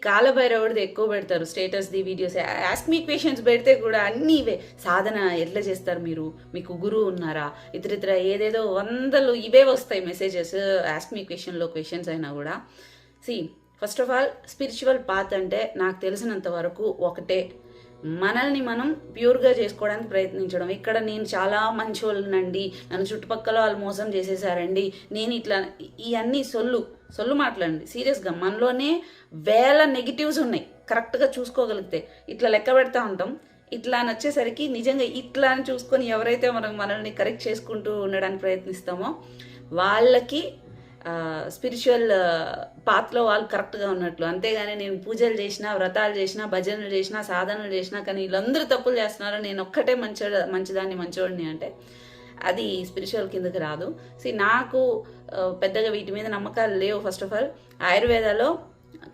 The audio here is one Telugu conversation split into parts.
కాలభైరవుడిది ఎక్కువ పెడతారు స్టేటస్ది వీడియోస్. ఆస్క్ మీ క్వశ్చన్స్ పెడితే కూడా అన్నీ ఇవే. సాధన ఎట్లా చేస్తారు మీరు, మీకు గురువు ఉన్నారా, ఇతరితర ఏదేదో వందలు ఇవే వస్తాయి మెసేజెస్ ఆస్క్ మీ క్వశ్చన్లో క్వశ్చన్స్ అయినా కూడా. First of all spiritual path అంటే నాకు తెలిసినంత వరకు ఒకటే, మనల్ని మనం ప్యూర్గా చేసుకోవడానికి ప్రయత్నించడం. ఇక్కడ నేను చాలా మంచోళ్ళనండి, నన్ను చుట్టుపక్కల వాళ్ళు మోసం చేసేసారండి, నేను ఇట్లా, ఇవన్నీ సొల్లు మాట్లాడండి. సీరియస్గా మనలోనే వేల నెగిటివ్స్ ఉన్నాయి. కరెక్ట్గా చూసుకోగలిగితే ఇట్లా లెక్క పెడతా ఉంటాం. ఇట్లా అని వచ్చేసరికి నిజంగా ఇట్లా అని చూసుకొని ఎవరైతే మనల్ని కరెక్ట్ చేసుకుంటూ ఉండడానికి ప్రయత్నిస్తామో వాళ్ళకి స్పిరిచువల్ పాత్లో వాళ్ళు కరెక్ట్గా ఉన్నట్లు. అంతేగాని నేను పూజలు చేసినా, వ్రతాలు చేసినా, భజనలు చేసినా, సాధనలు చేసినా కానీ వీళ్ళందరూ తప్పులు చేస్తున్నారు, నేను ఒక్కటే మంచిదాన్ని మంచివాడిని అంటే అది స్పిరిచువల్ కిందకి రాదు. నాకు పెద్దగా వీటి మీద నమ్మకాలు లేవు. ఫస్ట్ ఆఫ్ ఆల్ ఆయుర్వేదాలో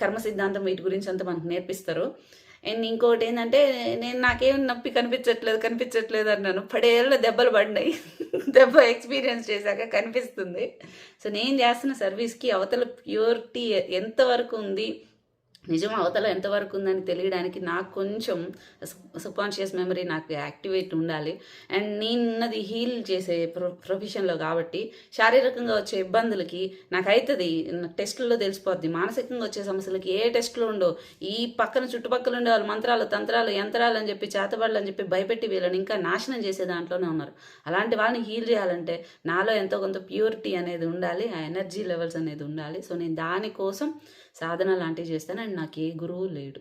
కర్మ సిద్ధాంతం వీటి గురించి అంతా మనకు నేర్పిస్తారు. అండ్ ఇంకోటి ఏంటంటే, నాకేం నొప్పి కనిపించట్లేదు అన్నాను. 10 ఏళ్ళ దెబ్బలు పడినాయి. దెబ్బ ఎక్స్పీరియన్స్ చేశాక కనిపిస్తుంది. సో నేను చేస్తున్న సర్వీస్కి అవతల ప్యూరిటీ ఎంతవరకు ఉంది, నిజం అవతల ఎంతవరకు ఉందని తెలియడానికి నాకు కొంచెం సబ్కాన్షియస్ మెమరీ నాకు యాక్టివేట్ ఉండాలి. అండ్ నేనున్నది హీల్ చేసే ప్రొఫెషన్లో కాబట్టి శారీరకంగా వచ్చే ఇబ్బందులకి నాకు అవుతుంది, టెస్టుల్లో తెలిసిపోద్ది. మానసికంగా వచ్చే సమస్యలకి ఏ టెస్టులు ఉండవు. ఈ పక్కన చుట్టుపక్కల ఉండే వాళ్ళు మంత్రాలు, తంత్రాలు, యంత్రాలు అని చెప్పి, చేతబడులు అని చెప్పి భయపెట్టి వీళ్ళని ఇంకా నాశనం చేసే దాంట్లోనే ఉన్నారు. అలాంటి వాళ్ళని హీల్ చేయాలంటే నాలో ఎంతో కొంత ప్యూరిటీ అనేది ఉండాలి, ఆ ఎనర్జీ లెవెల్స్ అనేది ఉండాలి. సో నేను దానికోసం సాధన లాంటివి చేస్తాను. అండ్ నాకు ఏ గురువు లేడు.